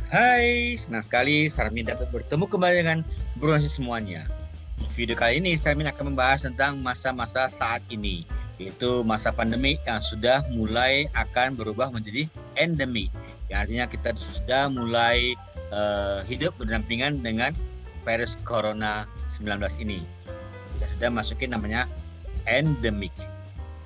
Hai, senang sekali Sarmin dapat bertemu kembali dengan Bro Nasi semuanya. Video kali ini Sarmin akan membahas tentang masa-masa saat ini, yaitu masa pandemi yang sudah mulai akan berubah menjadi endemi. Yang artinya kita sudah mulai hidup berdampingan dengan virus Corona 19 ini. Kita sudah masukin namanya endemik.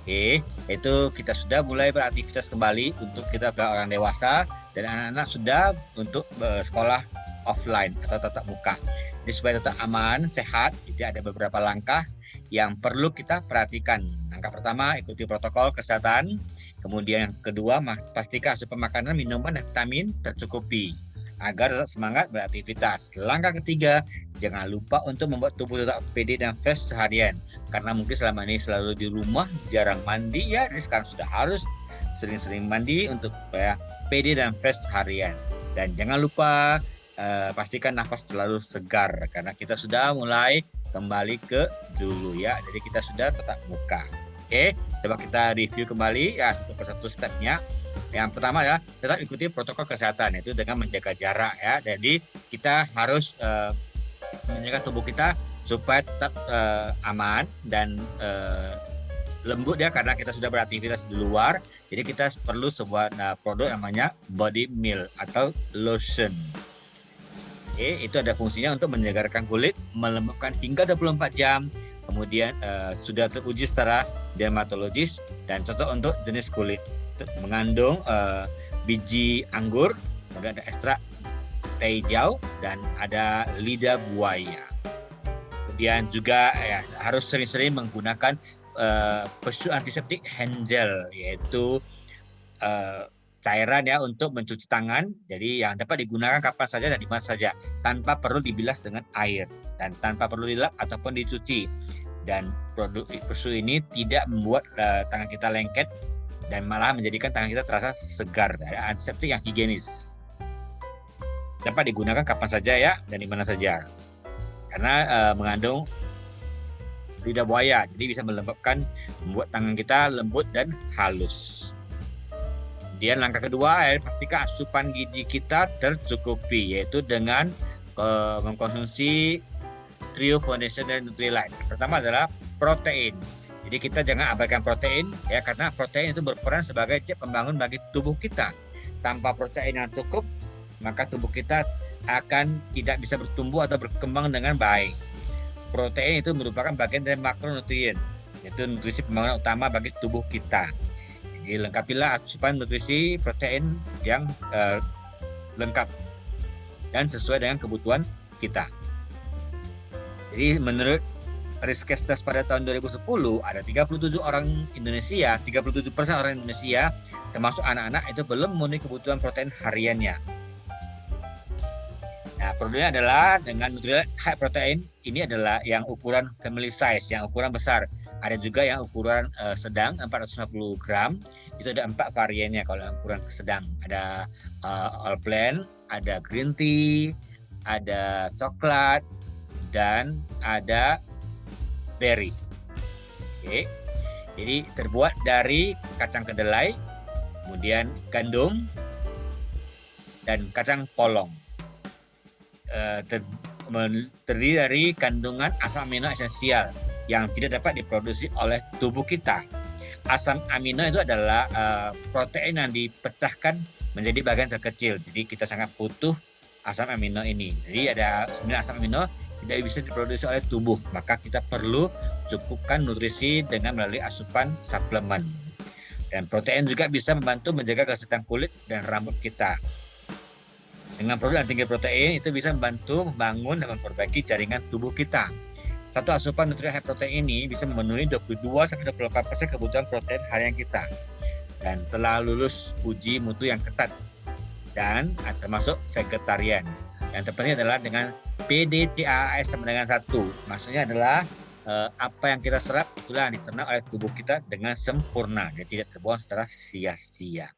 Oke, itu kita sudah mulai beraktivitas kembali untuk kita orang dewasa dan anak-anak sudah untuk sekolah offline atau tatap muka. Jadi supaya tetap aman, sehat, jadi ada beberapa langkah yang perlu kita perhatikan. Langkah pertama, ikuti protokol kesehatan. Kemudian yang kedua, pastikan asupan makanan, minuman, dan vitamin tercukupi agar tetap semangat beraktivitas. Langkah ketiga, jangan lupa untuk membuat tubuh tetap pede dan fresh seharian. Karena mungkin selama ini selalu di rumah, jarang mandi ya, jadi sekarang sudah harus sering-sering mandi untuk supaya pede dan fresh harian. Dan jangan lupa pastikan nafas selalu segar karena kita sudah mulai kembali ke dulu ya. Jadi kita sudah tetap muka. Oke, coba kita review kembali ya satu persatu stepnya. Yang pertama ya, tetap ikuti protokol kesehatan itu dengan menjaga jarak ya. Jadi kita harus menjaga tubuh kita supaya tetap aman dan lembut ya karena kita sudah beraktivitas di luar. Jadi kita perlu sebuah produk namanya body milk atau lotion. Oke, itu ada fungsinya untuk menyegarkan kulit, melembabkan hingga 24 jam. Kemudian sudah teruji secara dermatologis dan cocok untuk jenis kulit. Mengandung biji anggur, kemudian ada ekstrak teh hijau dan ada lidah buaya. Kemudian juga ya, harus sering-sering menggunakan pursuit antiseptik hand gel, yaitu cairan ya untuk mencuci tangan. Jadi yang dapat digunakan kapan saja dan di mana saja tanpa perlu dibilas dengan air dan tanpa perlu dilap ataupun dicuci. Dan produk pursuit ini tidak membuat tangan kita lengket dan malah menjadikan tangan kita terasa segar. Ada antiseptik yang higienis. Dapat digunakan kapan saja ya dan di mana saja. Karena mengandung lidah buaya, jadi bisa melembabkan, membuat tangan kita lembut dan halus. Kemudian langkah kedua, pastikan asupan gizi kita tercukupi, yaitu dengan mengkonsumsi trio foundation dan Nutrilite. Pertama adalah protein. Jadi kita jangan abaikan protein ya karena protein itu berperan sebagai zat pembangun bagi tubuh kita. Tanpa protein yang cukup, maka tubuh kita akan tidak bisa bertumbuh atau berkembang dengan baik. Protein itu merupakan bagian dari makronutrien, yaitu nutrisi pembangunan utama bagi tubuh kita. Jadi lengkapilah asupan nutrisi protein yang lengkap dan sesuai dengan kebutuhan kita. Jadi menurut Riskesdas pada tahun 2010 ada 37% orang Indonesia termasuk anak-anak itu belum memenuhi kebutuhan protein hariannya. Nah, produknya adalah dengan Nutrilite High Protein. Ini adalah yang ukuran family size, yang ukuran besar. Ada juga yang ukuran sedang 450 gram. Itu ada 4 variannya kalau yang ukuran sedang. Ada all blend, ada green tea, ada coklat, dan ada berry. Oke. Jadi terbuat dari kacang kedelai, kemudian gandum, dan kacang polong. Terdiri dari kandungan asam amino esensial yang tidak dapat diproduksi oleh tubuh kita. Asam amino itu adalah protein yang dipecahkan menjadi bagian terkecil. Jadi kita sangat butuh asam amino ini. Jadi ada 9 asam amino tidak bisa diproduksi oleh tubuh, maka kita perlu cukupkan nutrisi dengan melalui asupan suplemen. Dan protein juga bisa membantu menjaga kesehatan kulit dan rambut kita. Dengan produk yang tinggi protein itu bisa membantu membangun dan memperbaiki jaringan tubuh kita. Satu asupan Nutrilite High Protein ini bisa memenuhi 22-24% kebutuhan protein harian kita dan telah lulus uji mutu yang ketat dan termasuk vegetarian. Yang terpenting adalah dengan PDCAAS sama dengan 1. Maksudnya adalah apa yang kita serap itulah yang dicerna oleh tubuh kita dengan sempurna dan tidak terbuang secara sia-sia.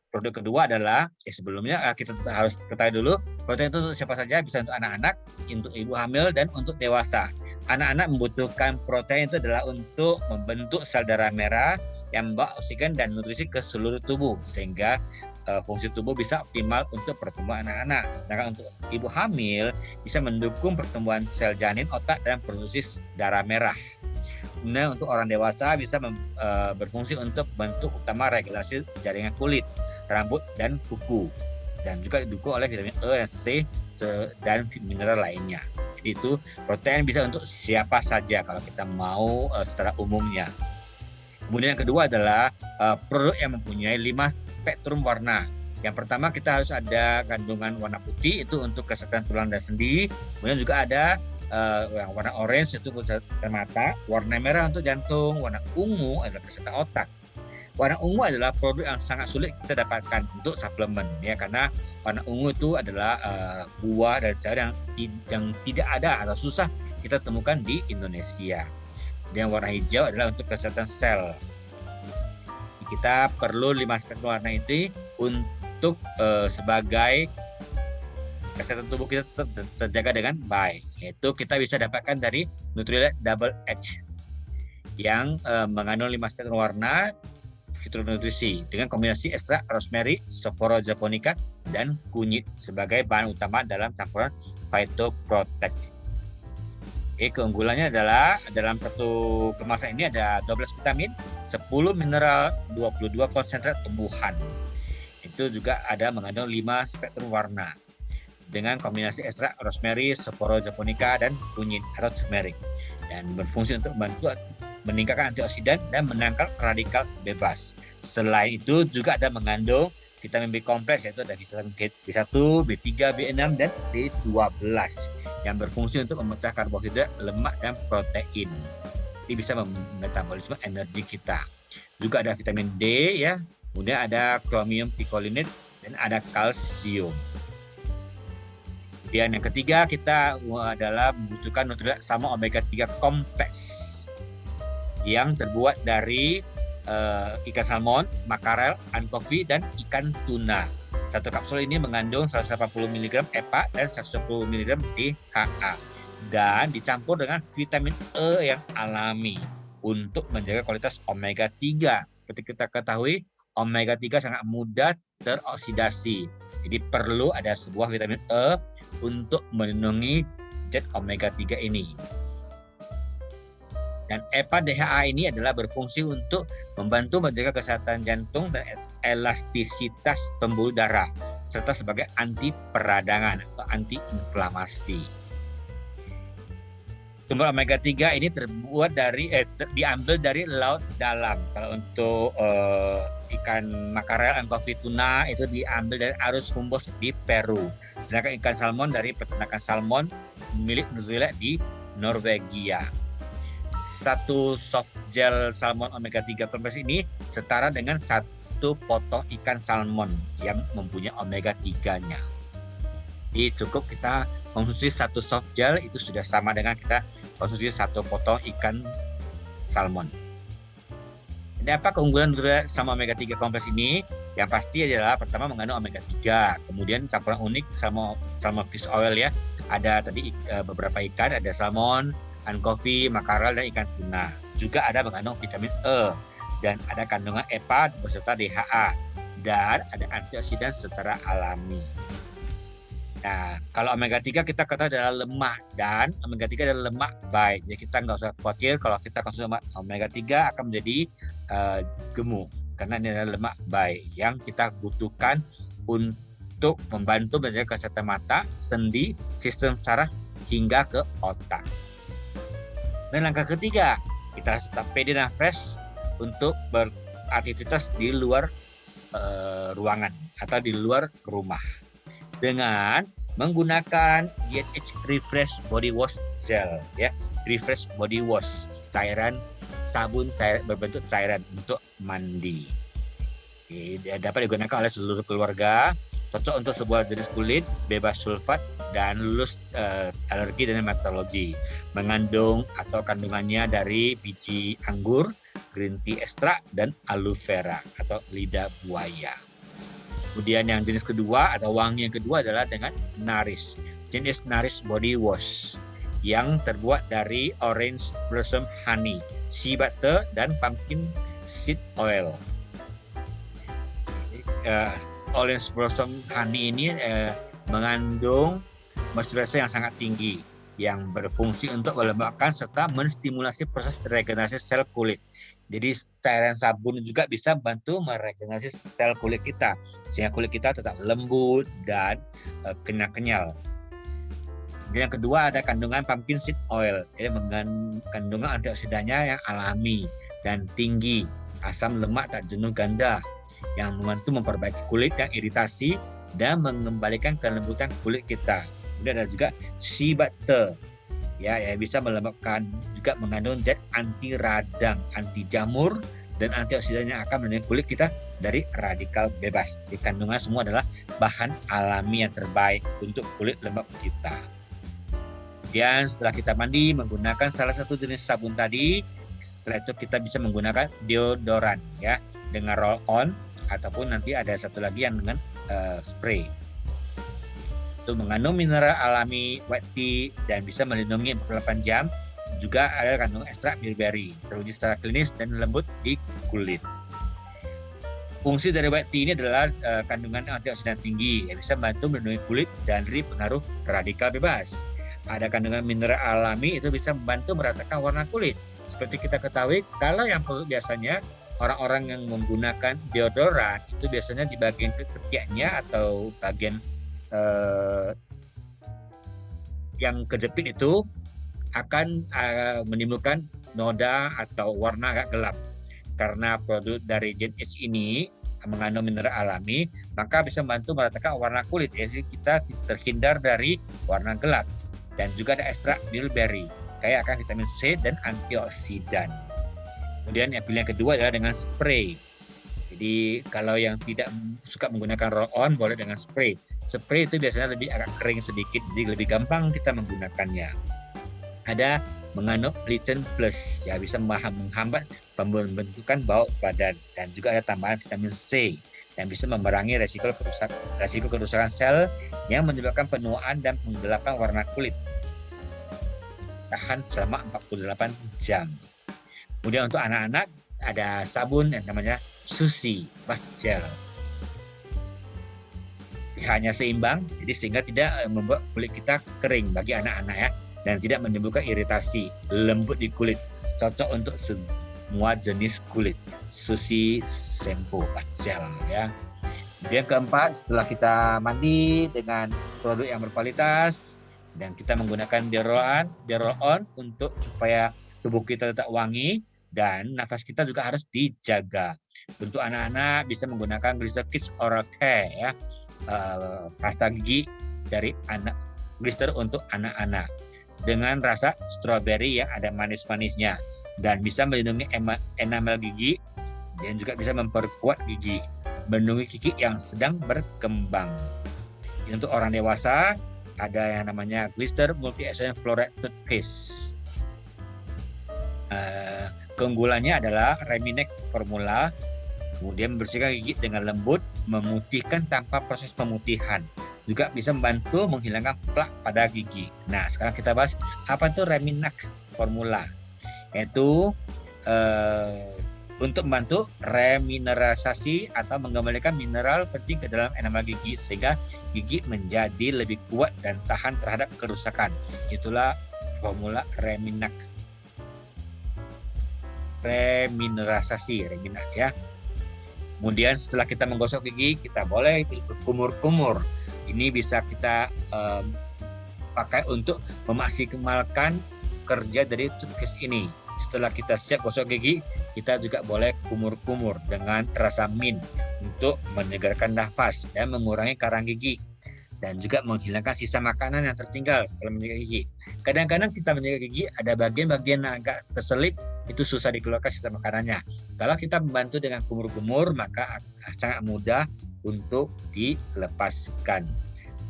Produk kedua adalah sebelumnya kita harus ketahui dulu protein itu untuk siapa saja, bisa untuk anak-anak, untuk ibu hamil dan untuk dewasa. Anak-anak membutuhkan protein itu adalah untuk membentuk sel darah merah yang membawa oksigen dan nutrisi ke seluruh tubuh sehingga fungsi tubuh bisa optimal untuk pertumbuhan anak-anak. Sedangkan untuk ibu hamil bisa mendukung pertumbuhan sel janin, otak, dan produksi darah merah. Kemudian untuk orang dewasa bisa berfungsi untuk bentuk utama regulasi jaringan kulit, rambut, dan kuku. Dan juga didukung oleh vitamin E dan C dan mineral lainnya. Jadi itu protein bisa untuk siapa saja kalau kita mau secara umumnya. Kemudian yang kedua adalah produk yang mempunyai 5 spektrum warna. Yang pertama kita harus ada kandungan warna putih itu untuk kesehatan tulang dan sendi. Kemudian juga ada yang warna orange itu kesehatan mata, warna merah untuk jantung, warna ungu adalah kesehatan otak. Warna ungu adalah produk yang sangat sulit kita dapatkan untuk suplemen ya, karena warna ungu itu adalah buah dan sayur yang tidak ada atau susah kita temukan di Indonesia. Dan warna hijau adalah untuk kesehatan sel. Kita perlu 5 spektrum warna itu untuk sebagai kesehatan tubuh kita tetap terjaga dengan baik. Yaitu kita bisa dapatkan dari Nutrilite Double H yang mengandung 5 spektrum warna fitonutrisi dengan kombinasi ekstrak rosemary, Sophora japonica, dan kunyit sebagai bahan utama dalam campuran Phytoprotect. Keunggulannya adalah dalam satu kemasan ini ada 12 vitamin, 10 mineral, 22 konsentrat tumbuhan. Itu juga ada mengandung 5 spektrum warna dengan kombinasi ekstrak rosemary, Sophora japonica, dan kunyit atau turmeric, dan berfungsi untuk membantu meningkatkan antioksidan dan menangkal radikal bebas. Selain itu juga ada mengandung vitamin B kompleks, yaitu ada vitamin B1, B3, B6, dan B12 yang berfungsi untuk memecah karbohidrat, lemak, dan protein. Ini bisa memetabolisme energi kita. Juga ada vitamin D ya, kemudian ada chromium picolinate, dan ada kalsium. Dan yang ketiga kita adalah membutuhkan Nutrilite sama omega 3 kompleks yang terbuat dari ikan salmon, makarel, anchovy, dan ikan tuna. Satu kapsul ini mengandung 180 mg EPA dan 110 mg DHA dan dicampur dengan vitamin E yang alami untuk menjaga kualitas omega 3. Seperti kita ketahui, omega 3 sangat mudah teroksidasi. Jadi perlu ada sebuah vitamin E untuk melindungi zat omega 3 ini. Dan EPA DHA ini adalah berfungsi untuk membantu menjaga kesehatan jantung dan elastisitas pembuluh darah, serta sebagai anti peradangan atau anti-inflamasi. Sumber omega 3 ini terbuat dari diambil dari laut dalam. Kalau untuk ikan makarel, anchovy, tuna itu diambil dari arus Humboldt di Peru. Sedangkan ikan salmon dari peternakan salmon milik Nutrilite di Norwegia. Satu soft gel salmon omega 3 kompleks ini setara dengan satu potong ikan salmon yang mempunyai omega 3-nya. Jadi cukup kita konsumsi satu soft gel itu sudah sama dengan kita konsumsi satu potong ikan salmon. Jadi apa keunggulan sama omega 3 kompleks ini? Yang pasti adalah pertama mengandung omega 3, kemudian campuran unik salmon fish oil ya. Ada tadi beberapa ikan, ada salmon, anchovy, makarel, dan ikan tuna. Juga ada mengandung vitamin E dan ada kandungan EPA beserta DHA dan ada antioksidan secara alami. Nah, kalau omega 3 kita katakan adalah lemak dan omega 3 adalah lemak baik. Jadi kita nggak usah khawatir kalau kita konsumsi omega 3 akan menjadi gemuk karena ini adalah lemak baik yang kita butuhkan untuk membantu menjaga kesehatan mata, sendi, sistem saraf hingga ke otak. Dan langkah ketiga, kita harus tetap pede dan fresh untuk beraktivitas di luar ruangan atau di luar rumah dengan menggunakan GNH Refresh Body Wash Gel ya, Refresh Body Wash, cairan sabun berbentuk cairan untuk mandi. Dapat digunakan oleh seluruh keluarga, cocok untuk sebuah jenis kulit, bebas sulfat dan lulus alergi dan hematologi. Mengandung atau kandungannya dari biji anggur, green tea ekstrak, dan aloe vera atau lidah buaya. Kemudian yang jenis kedua atau wangi yang kedua adalah dengan Nourish. Jenis Nourish Body Wash yang terbuat dari orange blossom honey, sea butter, dan pumpkin seed oil. Orange Blossom Honey ini mengandung moisturizer yang sangat tinggi yang berfungsi untuk melembabkan serta menstimulasi proses regenerasi sel kulit. Jadi cairan sabun juga bisa membantu meregenerasi sel kulit kita sehingga kulit kita tetap lembut dan kenyal-kenyal. Yang kedua ada kandungan pumpkin seed oil, jadi kandungan antioksidannya yang alami dan tinggi, asam lemak tak jenuh ganda yang membantu memperbaiki kulit yang iritasi dan mengembalikan kelembutan kulit kita. Kemudian ada juga shea butter, ya bisa melembabkan, juga mengandung zat anti radang, anti jamur dan antioksidan yang akan melindungi kulit kita dari radikal bebas. Jadi kandungan semua adalah bahan alami yang terbaik untuk kulit lembab kita. Kemudian setelah kita mandi menggunakan salah satu jenis sabun tadi, setelah itu kita bisa menggunakan deodoran ya dengan roll on ataupun nanti ada satu lagi yang dengan spray. Itu mengandung mineral alami white tea dan bisa melindungi 48 jam. Juga ada kandungan ekstrak bilberry, teruji secara klinis dan lembut di kulit. Fungsi dari white tea ini adalah kandungan antioksidan tinggi yang bisa membantu melindungi kulit dari pengaruh radikal bebas. Ada kandungan mineral alami itu bisa membantu meratakan warna kulit. Seperti kita ketahui, kalau yang biasanya orang-orang yang menggunakan deodoran itu biasanya di bagian ketiaknya atau bagian yang kejepit itu akan menimbulkan noda atau warna agak gelap. Karena produk dari Gen H ini mengandung mineral alami, maka bisa membantu meratakan warna kulit. Jadi kita terhindar dari warna gelap. Dan juga ada ekstrak bilberry, kaya akan vitamin C dan antioksidan. Kemudian yang pilihan kedua adalah dengan spray. Jadi kalau yang tidak suka menggunakan roll on boleh dengan spray. Spray itu biasanya lebih agak kering sedikit, jadi lebih gampang kita menggunakannya. Ada mengandung glycerin plus, ya bisa menghambat pembentukan bau badan, dan juga ada tambahan vitamin C yang bisa memerangi resiko kerusakan sel yang menyebabkan penuaan dan penggelapan warna kulit. Tahan selama 48 jam. Kemudian untuk anak-anak ada sabun yang namanya Susi Bath Gel. pH-nya seimbang, jadi sehingga tidak membuat kulit kita kering bagi anak-anak ya, dan tidak menimbulkan iritasi, lembut di kulit, cocok untuk semua jenis kulit. Susi Shampoo Bath Gel ya. Kemudian keempat, setelah kita mandi dengan produk yang berkualitas dan kita menggunakan deodoran untuk supaya tubuh kita tetap wangi dan nafas kita juga harus dijaga. Untuk anak-anak bisa menggunakan Glister Kids Oral Care ya, pasta gigi dari Glister untuk anak-anak dengan rasa stroberi yang ada manis-manisnya dan bisa melindungi enamel gigi dan juga bisa memperkuat gigi, melindungi gigi yang sedang berkembang. Untuk orang dewasa ada yang namanya Glister Multi Essential Fluoride Toothpaste. Keunggulannya adalah Reminex formula, kemudian membersihkan gigi dengan lembut, memutihkan tanpa proses pemutihan, juga bisa membantu menghilangkan plak pada gigi. Nah, sekarang kita bahas apa itu Reminex formula, yaitu untuk membantu remineralisasi atau mengembalikan mineral penting ke dalam enamel gigi sehingga gigi menjadi lebih kuat dan tahan terhadap kerusakan. Itulah formula Reminex. Remineralisasi, Reminex ya. Kemudian setelah kita menggosok gigi, kita boleh berkumur-kumur. Ini bisa kita pakai untuk memaksimalkan kerja dari toothpaste ini. Setelah kita siap gosok gigi, kita juga boleh kumur-kumur dengan rasa mint untuk menyegarkan nafas dan mengurangi karang gigi dan juga menghilangkan sisa makanan yang tertinggal setelah menjaga gigi. Kadang-kadang kita menjaga gigi ada bagian-bagian agak terselip, itu susah dikeluarkan sisa makanannya. Kalau kita membantu dengan kumur-kumur, maka sangat mudah untuk dilepaskan.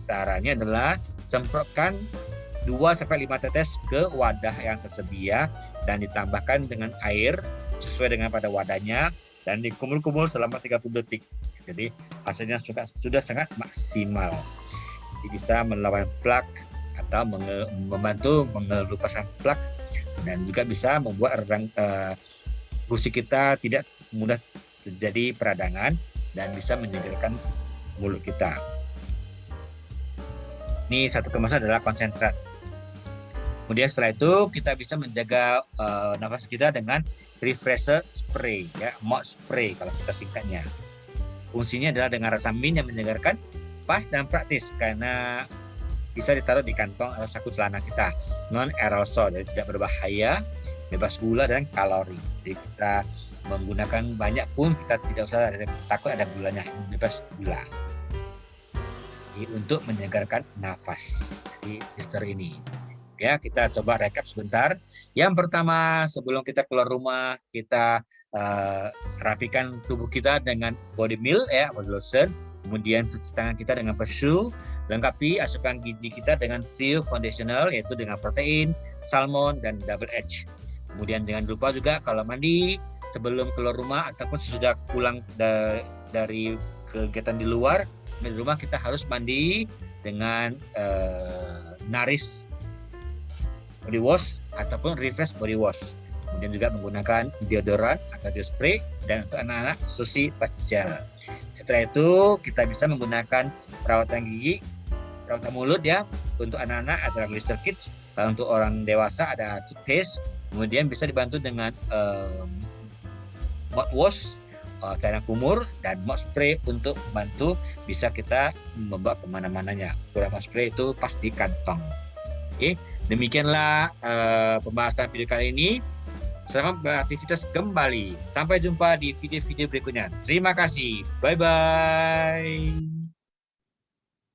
Caranya adalah semprotkan 2-5 tetes ke wadah yang tersedia dan ditambahkan dengan air sesuai dengan pada wadahnya dan dikumur-kumur selama 30 detik. Jadi hasilnya sudah sangat maksimal. Jadi bisa melawan plak atau membantu mengelupaskan plak dan juga bisa membuat gusi kita tidak mudah terjadi peradangan dan bisa menyegarkan mulut kita. Ini satu kemasan adalah konsentrat. Kemudian setelah itu kita bisa menjaga nafas kita dengan refresher spray, ya, mouth spray kalau kita singkatnya. Fungsinya adalah dengan rasa mint yang menyegarkan, pas dan praktis karena bisa ditaruh di kantong atau saku celana kita, non aerosol, jadi tidak berbahaya, bebas gula dan kalori. Jadi kita menggunakan banyak pun kita tidak usah takut ada gulanya, bebas gula. Jadi, untuk menyegarkan nafas di Easter ini. Ya, kita coba recap sebentar. Yang pertama, sebelum kita keluar rumah, kita rapikan tubuh kita dengan body milk, ya, body lotion. Kemudian cuci tangan kita dengan persu. Lengkapi asupan gizi kita dengan Theo Foundational, yaitu dengan protein, salmon, dan double H. Kemudian jangan lupa juga kalau mandi sebelum keluar rumah ataupun sesudah pulang dari kegiatan di luar, di rumah kita harus mandi dengan Nourish body wash ataupun refresh body wash. Kemudian juga menggunakan deodoran atau deospray, dan untuk anak-anak Susi Gel. Setelah itu kita bisa menggunakan perawatan gigi, perawatan mulut, ya, untuk anak-anak adalah Lister Kids. Kalau untuk orang dewasa ada toothpaste. Kemudian bisa dibantu dengan mouthwash, cairan kumur, dan mouth spray untuk membantu bisa kita membawa kemana-mananya. Ukuran mouth spray itu pas di kantong. Oke, demikianlah pembahasan video kali ini. Selamat beraktivitas kembali. Sampai jumpa di video-video berikutnya. Terima kasih. Bye-bye.